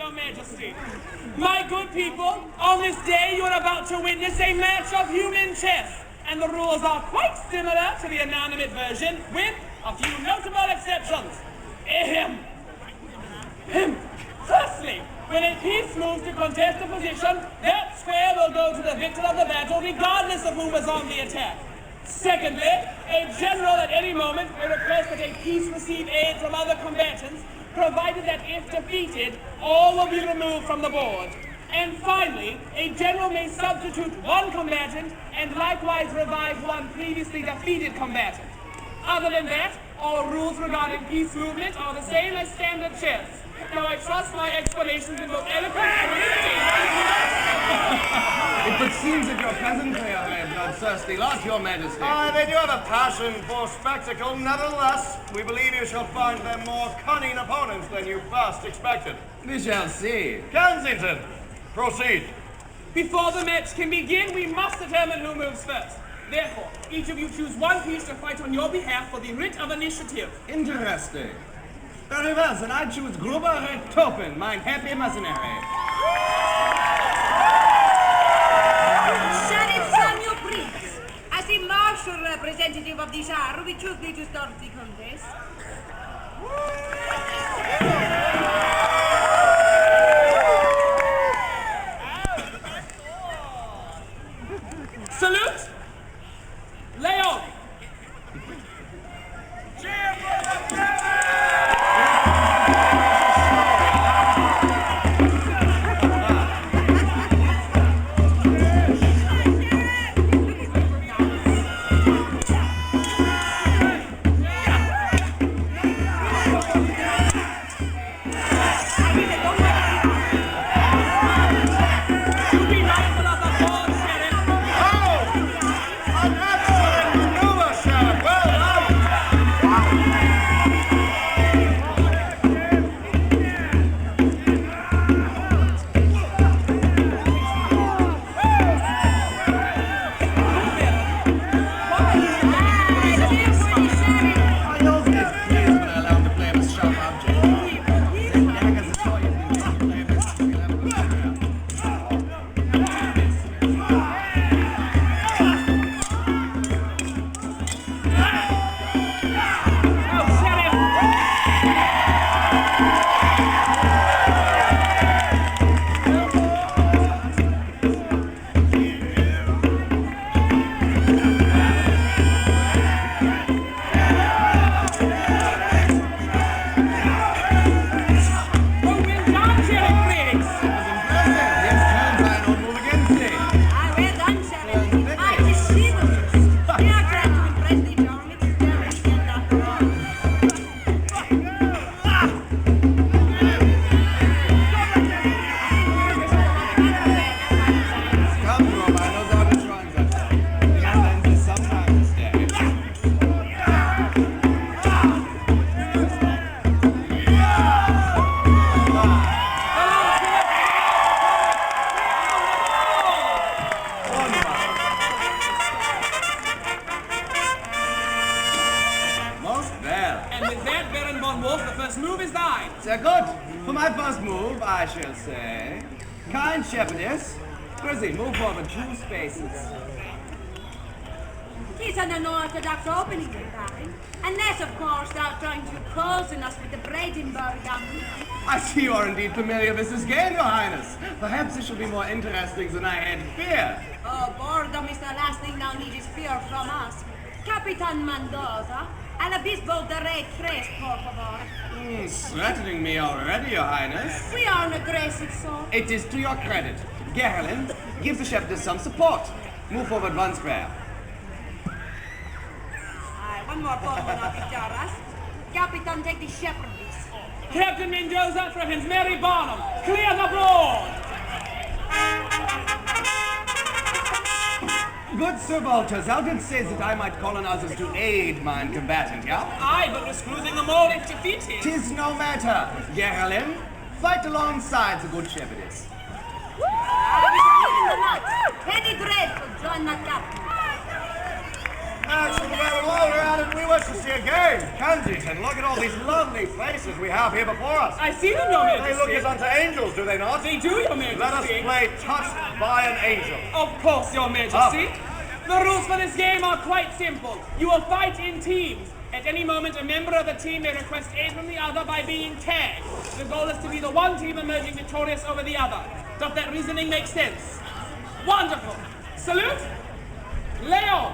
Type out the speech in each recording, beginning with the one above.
your majesty. My good people, on this day you are about to witness a match of human chess, and the rules are quite similar to the inanimate version, with a few notable exceptions. Firstly, when a piece moves to contest a position, that square will go to the victor of the battle, regardless of who was on the attack. Secondly, a general at any moment may request that a piece receive aid from other combatants, provided that if defeated, all will be removed from the board. And finally, a general may substitute one combatant and likewise revive one previously defeated combatant. Other than that, all rules regarding piece movement are the same as standard chess. Now I trust my explanations in both eloquent and It but seems that your peasantry are very bloodthirsty lot, your majesty. They do have a passion for spectacle. Nevertheless, we believe you shall find them more cunning opponents than you first expected. We shall see. Kensington, proceed. Before the match can begin, we must determine who moves first. Therefore, each of you choose one piece to fight on your behalf for the writ of initiative. Interesting. Very well, then I choose Gruber Red Topen, mein happy mercenary. Sheriff Samuel Prince, as the martial representative of the Shire, we choose thee to start the contest. Salute! Leon! Wolfe, the first move is thine. Sehr gut. For my first move, I shall say, kind shepherdess, proceed, move forward 2 spaces. He's an unorthodox opening, Pyrate. Unless, of course, thou trying to poison us with the Brandenburg gun. I see you are indeed familiar with this game, Your Highness. Perhaps this shall be more interesting than I had feared. Oh, boredom is the last thing thou needest fear from us. Capitan Mendoza, al obispo de Rey Tres, por favor. Threatening me already, Your Highness. We are an aggressive soul. It is to your credit. Gerlin, give the shepherdess some support. Move forward 1 square. One more Pomo now, Picharas. Capitan, take the shepherdess. Captain Mendoza for his Mary Barnum. Clear the board! Good Sir Walter, thou didst say that I might call on others to aid mine combatant, yeah? Aye, but risk losing them all if defeated. 'Tis no matter. Gerlin, fight alongside the good shepherdess. Penny dreadful, join my captain. Excellent. Well, while we're at it, we wish to see a game. Candies, and look at all these lovely faces we have here before us. I see them, Your Majesty. They look as unto angels, do they not? They do, Your Majesty. Let us play Touched by an Angel. Of course, Your Majesty. The rules for this game are quite simple. You will fight in teams. At any moment, a member of a team may request aid from the other by being tagged. The goal is to be the one team emerging victorious over the other. Does that reasoning make sense? Wonderful. Salute. Leo.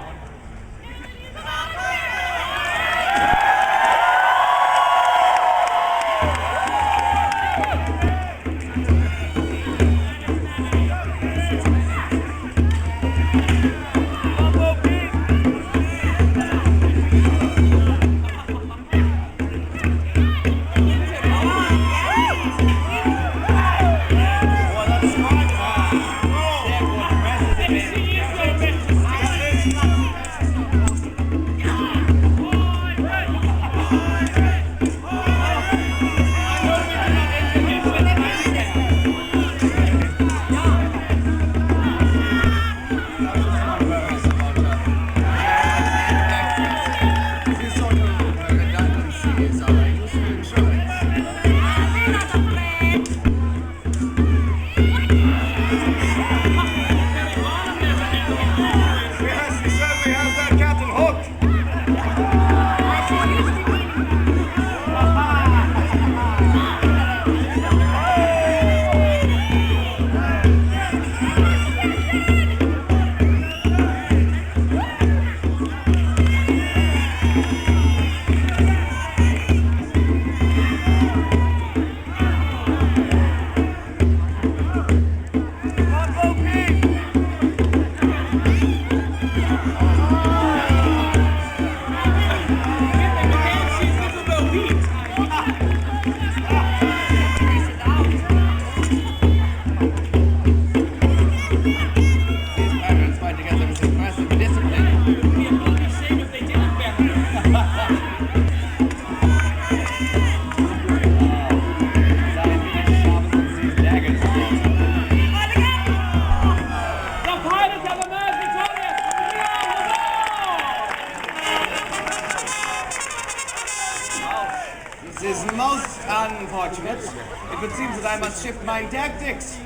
It would seem that I must shift my tactics.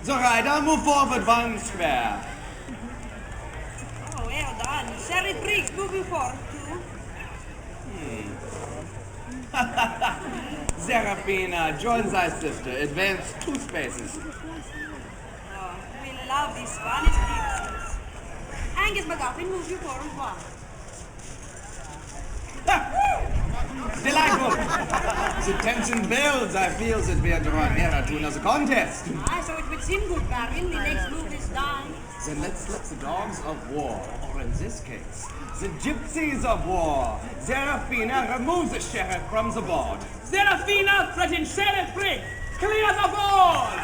So, Ryder, move forward one square. Oh, well done. Sherry Briggs moving forward too. Serafina, join thy sister. Advance 2 spaces. Oh, we love these Spanish gypsies. Angus McGuffin, move you forward one. Delightful! The tension builds. I feel that we are drawing nearer to another contest. So it would seem good, Baron. The next move is done. Then let's let the dogs of war, or in this case, the gypsies of war. Serafina, remove the sheriff from the board. Serafina, threaten Sheriff Briggs. Clear the board!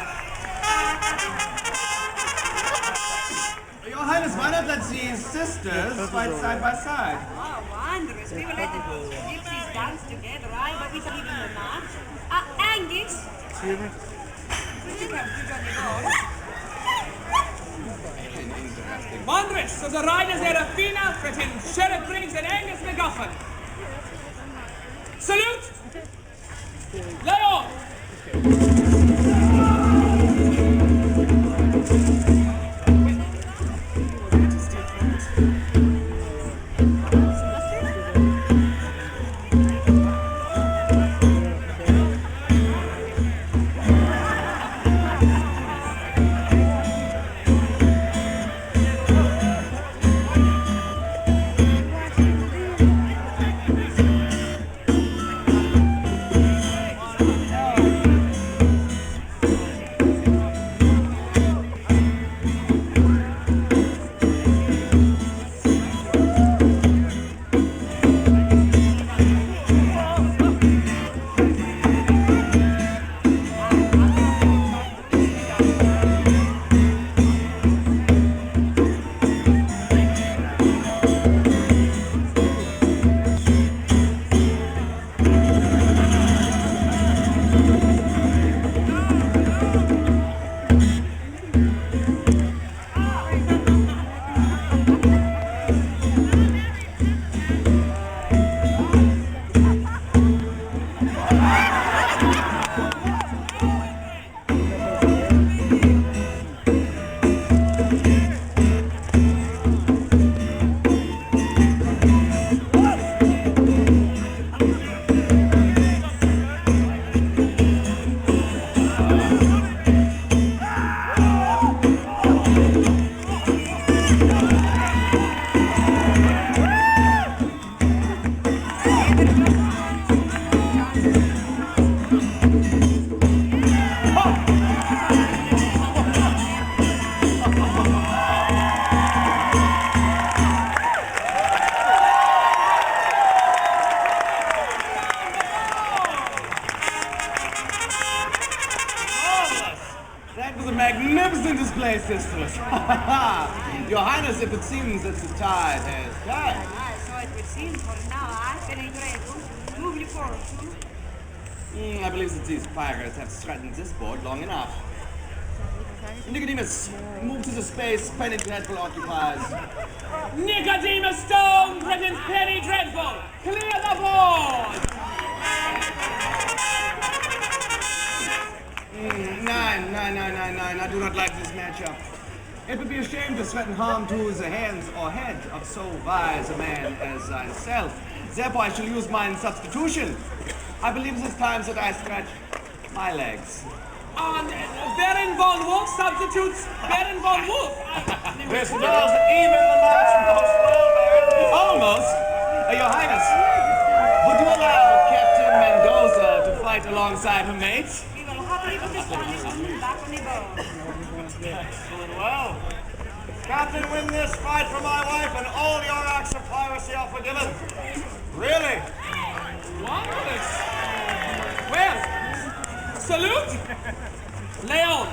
Your Highness, why not let these sisters fight side by side? Oh, wondrous. We will let the gypsies dance together, right? But we shall even the match. Angus. Excuse me? Would you come to join the board? Wondrous. So the riders Serafina, threaten Sheriff Briggs and Angus McGuffin. Salute! Leo! It was a magnificent display, sisters. Your Highness, if it seems that the tide has turned. So it would seem for now, Pyrate. Move you forward, too. I believe that these pirates have threatened this board long enough. Nicodemus, move to the space Penny Dreadful occupies. Nicodemus Stone presents Penny Dreadful. Clear the board. Nine. I do not like this matchup. It would be a shame to threaten harm to the hands or head of so wise a man as thyself. Therefore, I shall use mine substitution. I believe this time that I stretch my legs. Baron von Wolfe substitutes Baron von Wolfe. This does even the match most well, Baron. Almost. Your Highness, would you allow Captain Mendoza to fight alongside her mate? We will happily put this one back on the board. Excellent. Well, Captain, win this fight for my wife, and all your acts of piracy are forgiven. Really? Marvelous. Well, salute, Leon.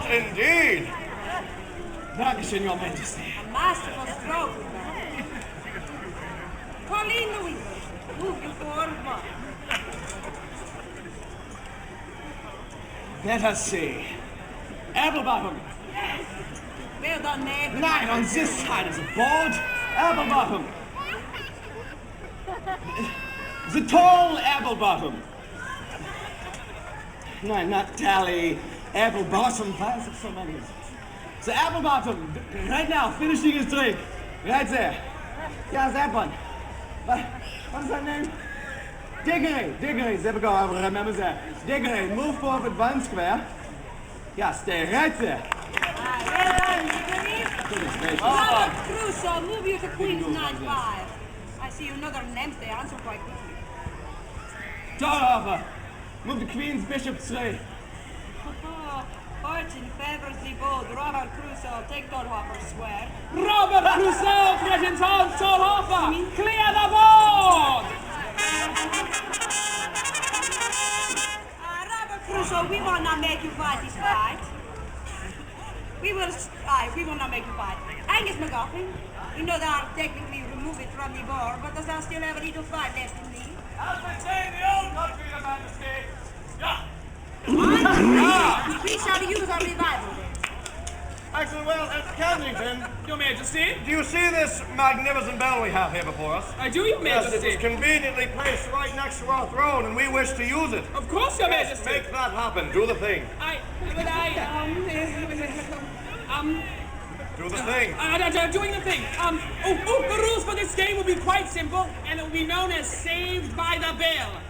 Indeed. Dankeschön, Your Majesty. A masterful stroke. Pauline Louise, move you forward one. Let us see. Apple bottom. Well done, Ned. Nine on this side of the board. Apple bottom. The tall apple bottom. No, not tally. Apple bottom. Why is it so many? The apple bottom. Right now, finishing his drink. Right there. Yeah, that one. What is that name? Diggory. There we go. I will remember that. Diggory, move forward one square. Yeah, stay right there. Well done, Diggory. Robert Crusoe, move you to Queen's 9-5. I see another names there. Answer quite quickly. Dorhofer, move the Queen's Bishop 3. Fortune favors the bold. Robert Crusoe, take Dorhofer, swear. Robert Crusoe threatens Hans Dorhofer. Clear the board. Robert Crusoe, we will not make you fight this fight. We will not make you fight. Angus McGuffin, we know that I'll technically remove it from the board, but does I still have a little fight left in me? As we say in the old country, Your Majesty. Yeah. We shall use our revival then. Excellent. Well, Kensington, Your Majesty. do you see this magnificent bell we have here before us? I do, Your Yes, it Majesty. is conveniently placed right next to our throne, and we wish to use it. Of course, Your Majesty. Make that happen. Do the thing. Do the thing. Doing the thing. The rules for this game will be quite simple, and it will be known as Saved by the Bell.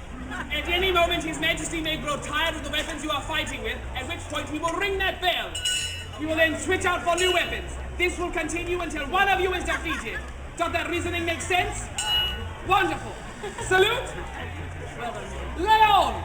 At any moment, His Majesty may grow tired of the weapons you are fighting with, at which point he will ring that bell. You will then switch out for new weapons. This will continue until one of you is defeated. Does that reasoning make sense? Wonderful. Salute. Leon.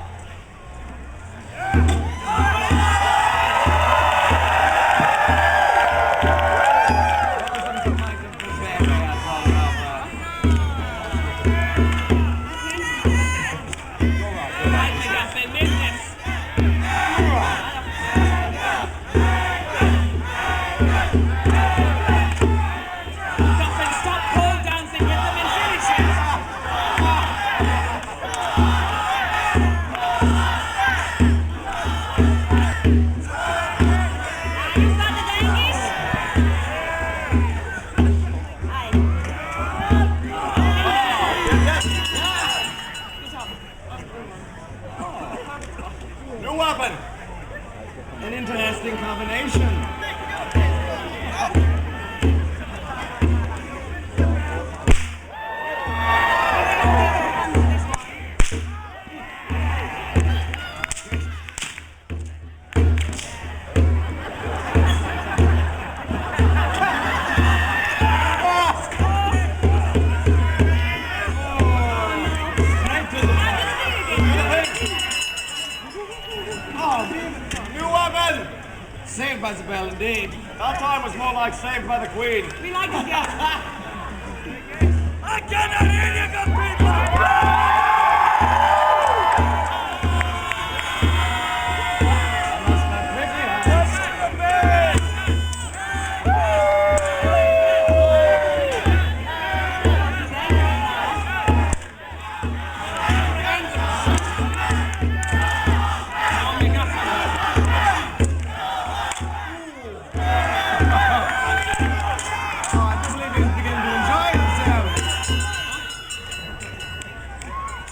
An interesting combination. Saved by the bell, indeed. That time was more like Saved by the Queen. We like it, yes. I cannot hear you, good people!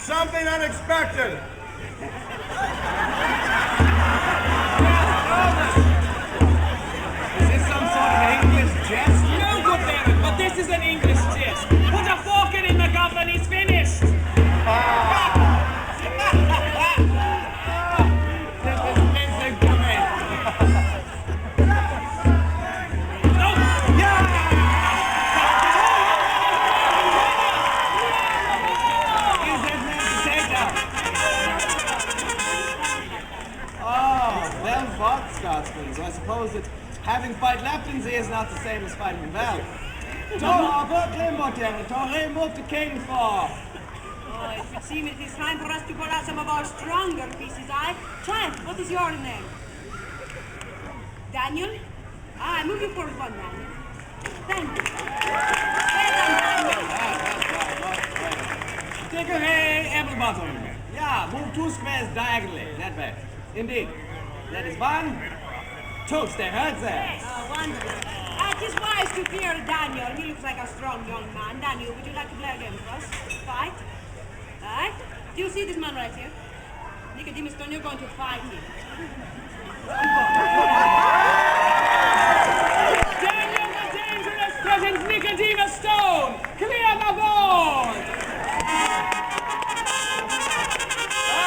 Something unexpected. Is this some sort of English jest? No, good Baron, but this is an English jest. Put a fork in McGuff and he's finished. This is missing to me. Scotsman, so I suppose that having fight Laptonzy is not the same as fighting in Val. to King for. Oh, it would seem it is time for us to pull out some of our stronger pieces. Child, what is your name? Daniel? I'm looking for one, Daniel. Thank you. Well done, Daniel. Take away apple bottom. Yeah, move 2 squares diagonally. That way. Indeed. That is 1. 2 step right there. Oh, wonderful. It is wise to fear Daniel. He looks like a strong young man. Daniel, would you like to play a game with us? Fight? Alright? Do you see this man right here? Nicodemus Stone, you're going to fight him. Daniel the dangerous presence, Nicodemus Stone! Clear the board!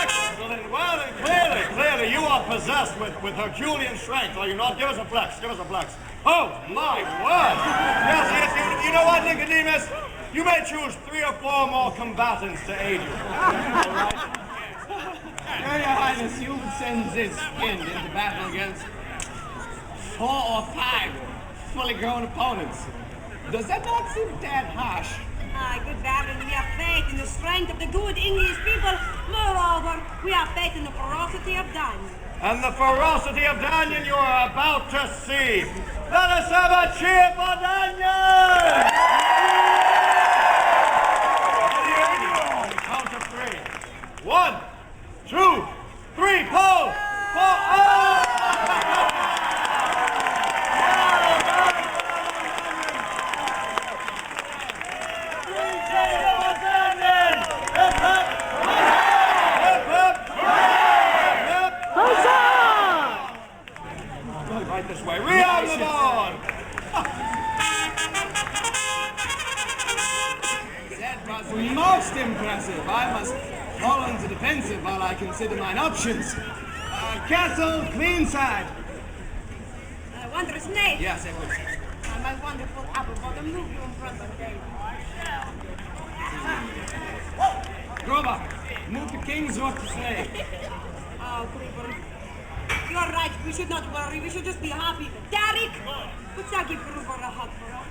Excellent. Well, then clearly, you are possessed with Herculean strength, are you not? Give us a flex. Give us a flex. Oh, my word! Yes, you know what, Nicodemus? You may choose 3 or 4 more combatants to aid you. All right? Your Highness, you would send this skin into battle against 4 or 5 fully grown opponents. Does that not seem tad harsh? Good Baron, we have faith in the strength of the good English people. Moreover, we have faith in the ferocity of Daniel. And the ferocity of Daniel you are about to see. Let us have a cheer for Daniel! Count of 3. 1, 2, 3, pull! Right this way. Rearm the board! Most impressive. I must fall into defensive while I consider mine options. Castle, clean side. Wondrous knave. Yes, it was. My wonderful apple bottom, move you in front of me. Grover, move the kings what to say. Oh, Gruber. You're right, we should not worry, we should just be happy. Derek! Would you give Gruber a hug for us?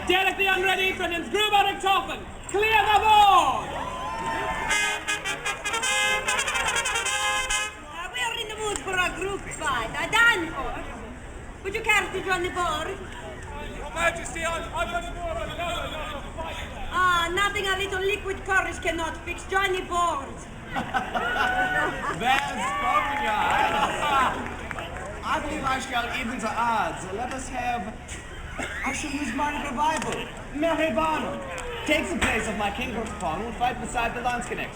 Derek the unready presents Gruber Richtofen. Clear the board! We're in the mood for a group fight. Danforth, would you care to join the board? Your Majesty, I'm on the board. Nothing a little liquid courage cannot fix. Join the board. Well spoken, Your Highness. I believe I shall even the odds. Let us have... I shall use mine revival. Germano. Takes the place of my king Oktoberfest and fight beside the Landsknecht.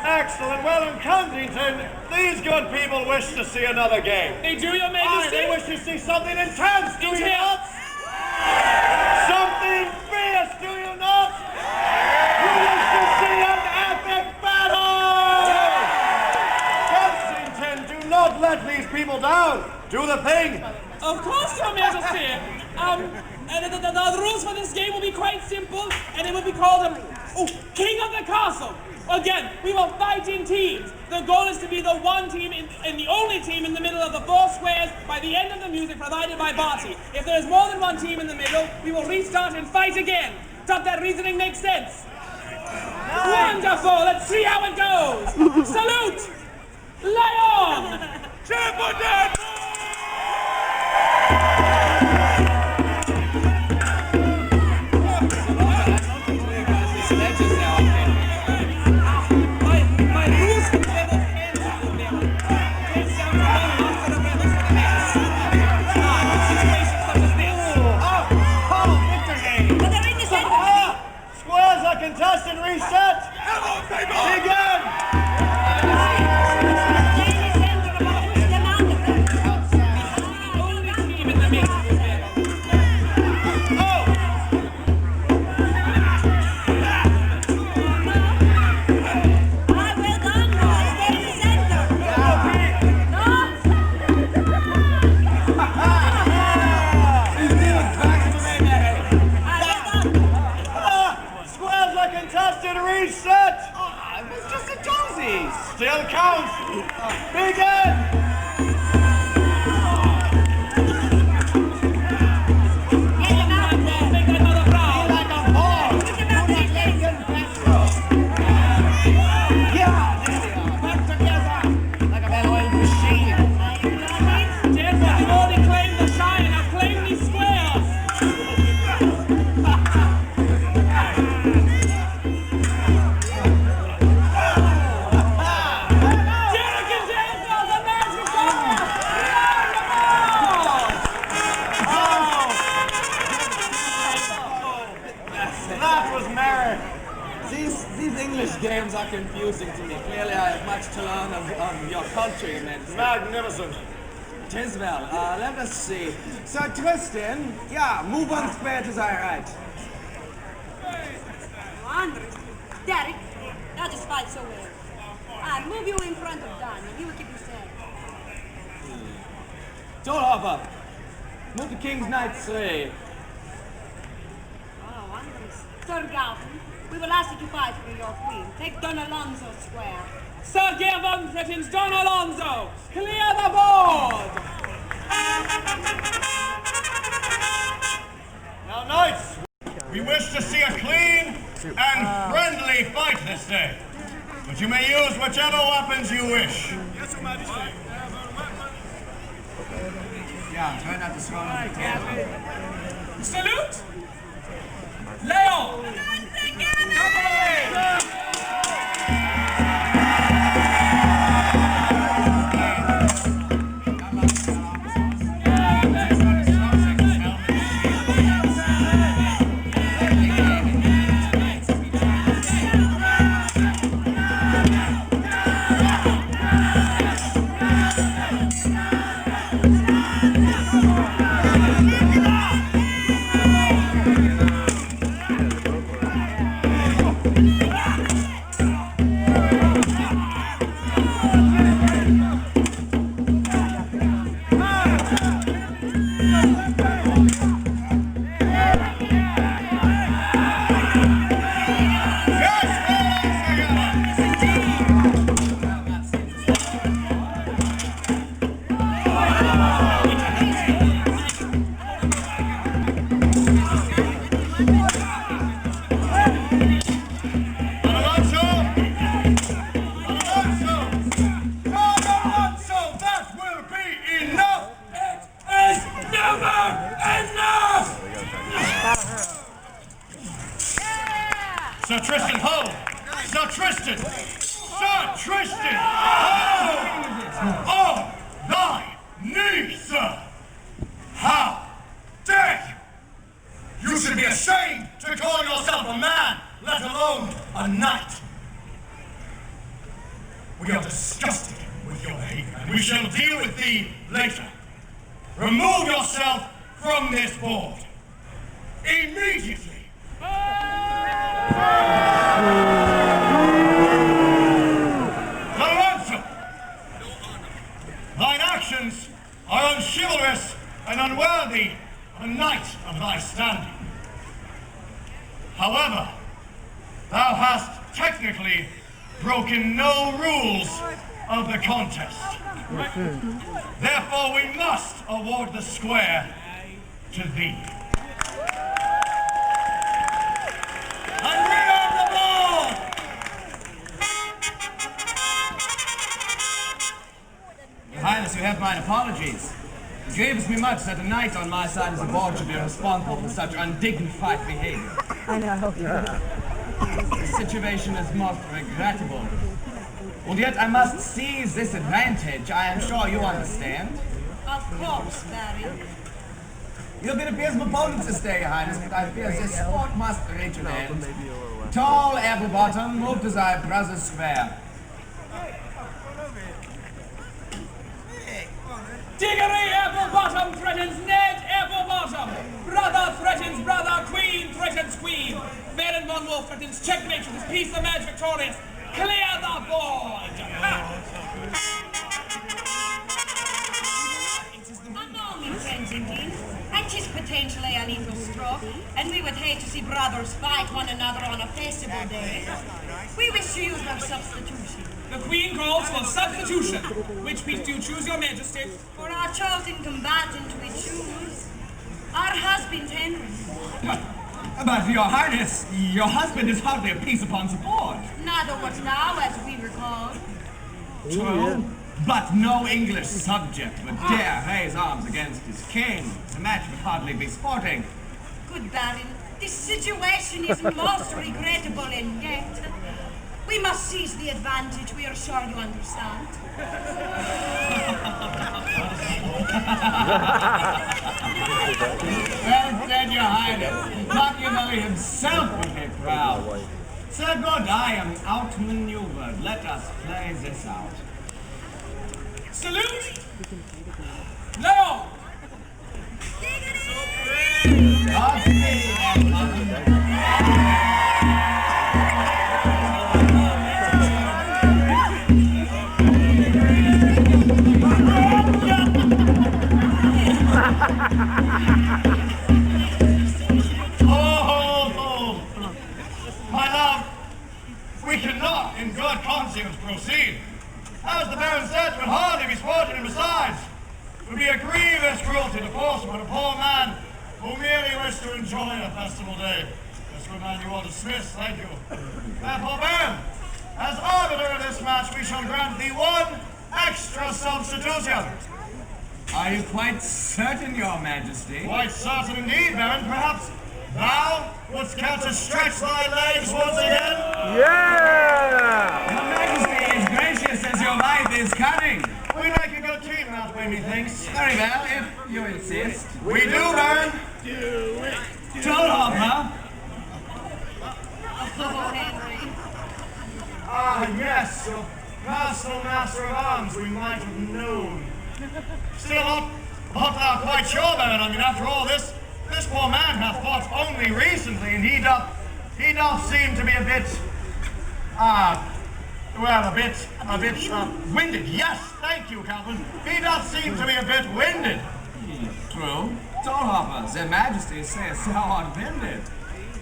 Excellent. Well, in Kensington, these good people wish to see another game. They do, Your Aye, Majesty? they wish to see something intense, do you Intense. not? Something fierce, do you not? You wish to see an epic battle! Kensington, do not let these people down. Do the thing. Of course, Your Majesty. The rules for this game will be quite simple, and it will be called King of the Castle. Again, we will fight in teams. The goal is to be the one team and the only team in the middle of the 4 squares by the end of the music provided by Barty. If there is more than one team in the middle, we will restart and fight again. Does that reasoning make sense? Wonderful! Let's see how it goes! Salute! Lion! Chessboard! Contestant reset! Begin! Only team in the mix. Reset! It was just a toesies. Still counts! Begin! Games are confusing to me. Clearly, I have much to learn of your country, Your Majesty. Magnificent. Tis well. Let us see. Sir Tristan, yeah, move on square to thy right. Wondrous. Derek, that just fight so well. I move you in front of Dan, and he will keep you safe. Tolhopper, move the king's knight slave. Oh, wondrous. Sir Galton, we will ask you to fight for your queen. Take Don Alonso Square. Sir Gervon threatens Don Alonso. Clear the board! Now, knights, we wish to see a clean and friendly fight this day. But you may use whichever weapons you wish. Yes, Your Majesty. Yeah, try not to throw on the table. Salute! Leon! Tristan! Sir Tristan! Oh, thy knee, sir! How dare you! You should be ashamed to call yourself a man, let alone a knight. We are disgusted with your behavior, and we shall deal with thee later. Remove yourself from this board. Immediately. Lorenzo, thine actions are unchivalrous and unworthy of a knight of thy standing. However, thou hast technically broken no rules of the contest. Therefore, we must award the square to thee. And rearm the board! Your Highness, you have mine apologies. It grieves me much that a knight on my side of the board should be responsible for such undignified behavior. I know. The situation is most regrettable. And yet I must seize this advantage. I am sure you understand. Of course, Barry. You'll be the abysmal opponents this day, Your Highness, but I fear this sport must reach an end. Tall Apple-Bottom, move to thy brother's square. Diggory Apple-Bottom threatens Ned Apple-Bottom. Brother threatens brother. Queen threatens queen. Baron von Wolfe threatens checkmate with his piece of match victorious. Clear the board! Allow me, friends indeed. It is potentially a little stroke, and we would hate to see brothers fight one another on a festival day. We wish to use our substitution. The Queen calls for substitution. Which piece do you choose, Your Majesty? For our chosen combatant we choose our husband Henry. But, Your Highness, your husband is hardly a piece upon the board. Neither was thou, as we recall. True, but no English subject would dare raise arms against his king. The match would hardly be sporting. Good Baron, this situation is most regrettable, and yet we must seize the advantage. We are sure you understand. Well said, Your Highness. Machiavelli himself would be proud. Sir God, I am outmaneuvered. Let us play this out. Salute! Leo! Godspeed, Helmut. Oh, my love, we cannot in good conscience proceed. As the Baron said, it would hardly be sporting, and besides, it would be a grievous cruelty to force upon a poor man who merely wished to enjoy a festival day. This good man, you are dismissed, thank you. Therefore, Baron, as arbiter of this match, we shall grant thee one extra substitution. Are you quite certain, Your Majesty? Quite certain indeed, Baron. Perhaps thou wouldst care to stretch thy legs once again? Yeah! Your Majesty is gracious as your life is cunning. We make a good team that way, methinks. Very well, if you insist. We do, Baron. Toll hopper. Oh, Henry. Ah, yes, a personal master of arms we might have known. Still not quite sure, Baron. I mean, after all this poor man hath fought only recently, and he doth seem to be a bit, winded. Yes, thank you, Captain. He doth seem to be a bit winded. True. Toll hopper, their Majesty says thou art winded.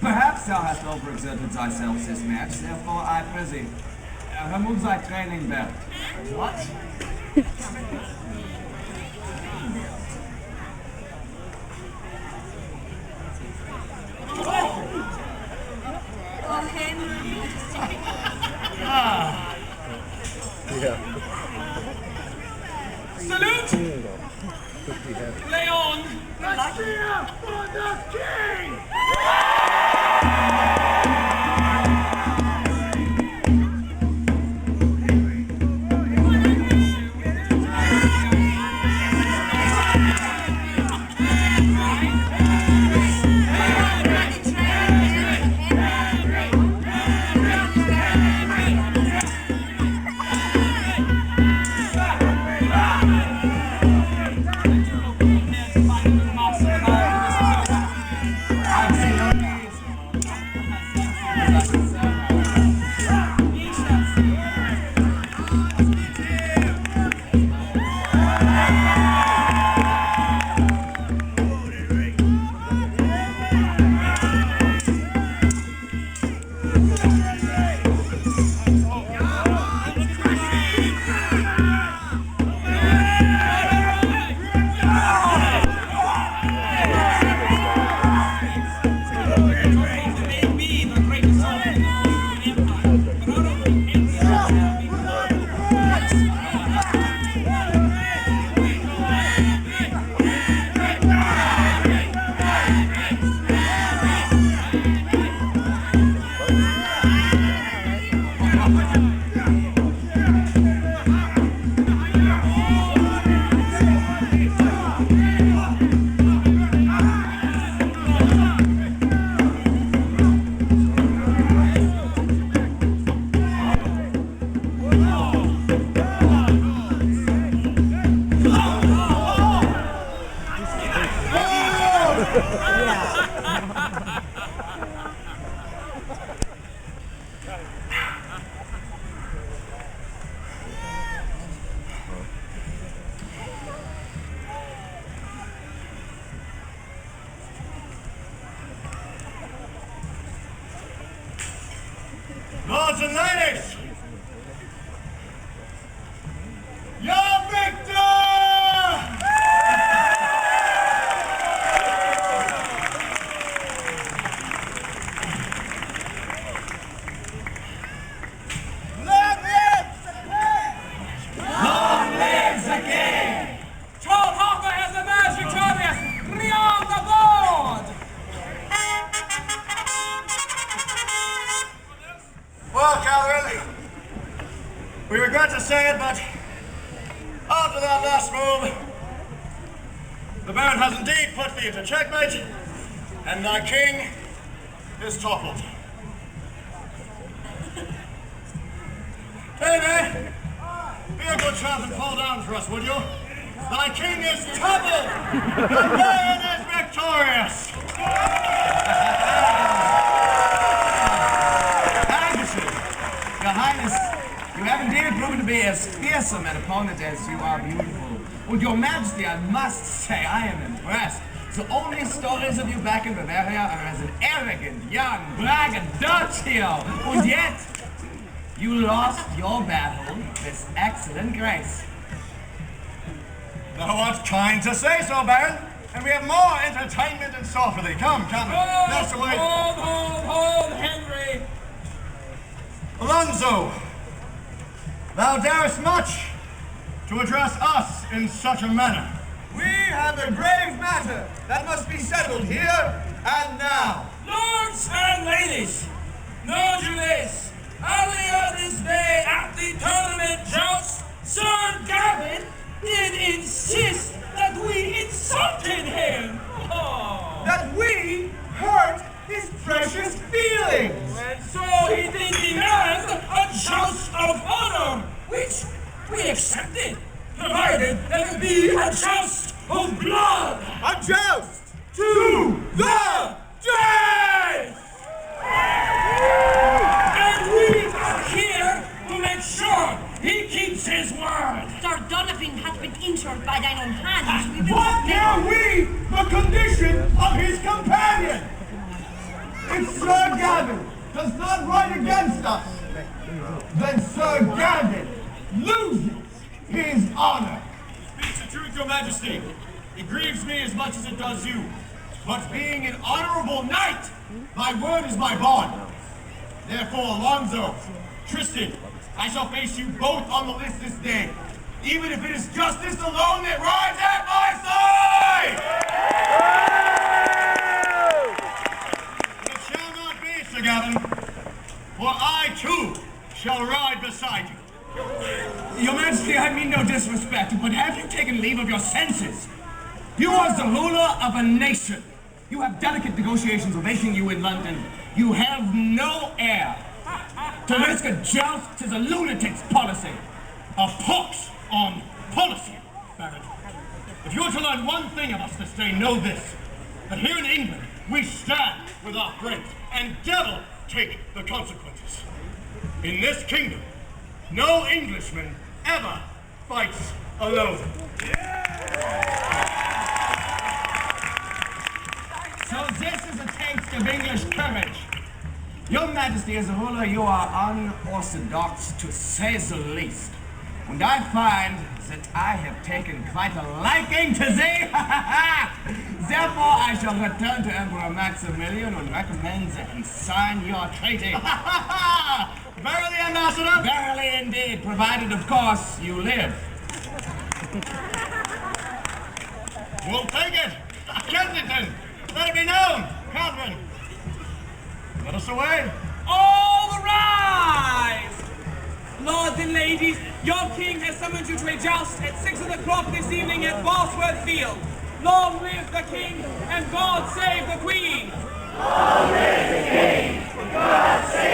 Perhaps thou hast overexerted thyself this match, therefore I prithee, remove thy training belt. What? Oh, Henry. Salute! Leon! The spear for the king! Lords and ladies, your victor! Long live the king! Troll Hopper has emerged victorious beyond the board! Well, Catherine, we regret to say it, but after that last move, the Baron has indeed put thee to checkmate, and thy king is toppled. Baby, be a good chap and fall down for us, would you? Thy king is toppled! The Baron is victorious! Your Highness, you have indeed proven to be as fearsome an opponent as you are beautiful. With your Majesty, I must say I am impressed. The only stories of you back in Bavaria are as an arrogant, young braggadocio, and yet you lost your battle with excellent grace. Thou art kind to say so, Baron, and we have more entertainment in store for thee. Come, that's the way. Hold, Henry! Alonso, thou darest much to address us in such a manner. We have a grave matter that must be settled here and now. Lords and ladies, know you this. Earlier this day at the tournament joust, Sir Gavin did insist that we insulted him. Oh. That we hurt his precious feelings. And so he did demand a joust of honor, which we accepted, provided that it be a joust of blood. A joust To the death! And we are here to make sure he keeps his word. Sir Donovan has been injured by thine own hands. We will What not are we the condition of his companion? If Sir Gavin does not ride against us, then Sir Gavin loses his honor. Speak the truth, your majesty. It grieves me as much as it does you. But being an honorable knight, my word is my bond. Therefore, Alonso, Tristan, I shall face you both on the list this day, even if it is justice alone that rides at my side! It shall not be, Sir Gavin, for I too shall ride beside you. Your Majesty, I mean no disrespect, but have you taken leave of your senses? You are the ruler of a nation. You have delicate negotiations awaiting you in London. You have no heir. To risk a joust is a lunatic's policy. A pox on policy, Baron. If you are to learn one thing of us this day, know this. That here in England, we stand with our friends, and devil take the consequences. In this kingdom, no Englishman ever fights alone. So this is a taste of English courage. Your Majesty, as a ruler, you are unorthodox to say the least. And I find that I have taken quite a liking to thee. Therefore, I shall return to Emperor Maximilian and recommend that he sign your treaty. Verily, Ambassador? Verily indeed, provided, of course, you live. We'll take it. Kensington, let it be known. Catherine, let us away. All rise! lords and ladies, your king has summoned you to a joust at 6 o'clock this evening at Bosworth Field. Long live the king, and God save the queen! Long live the king, and God save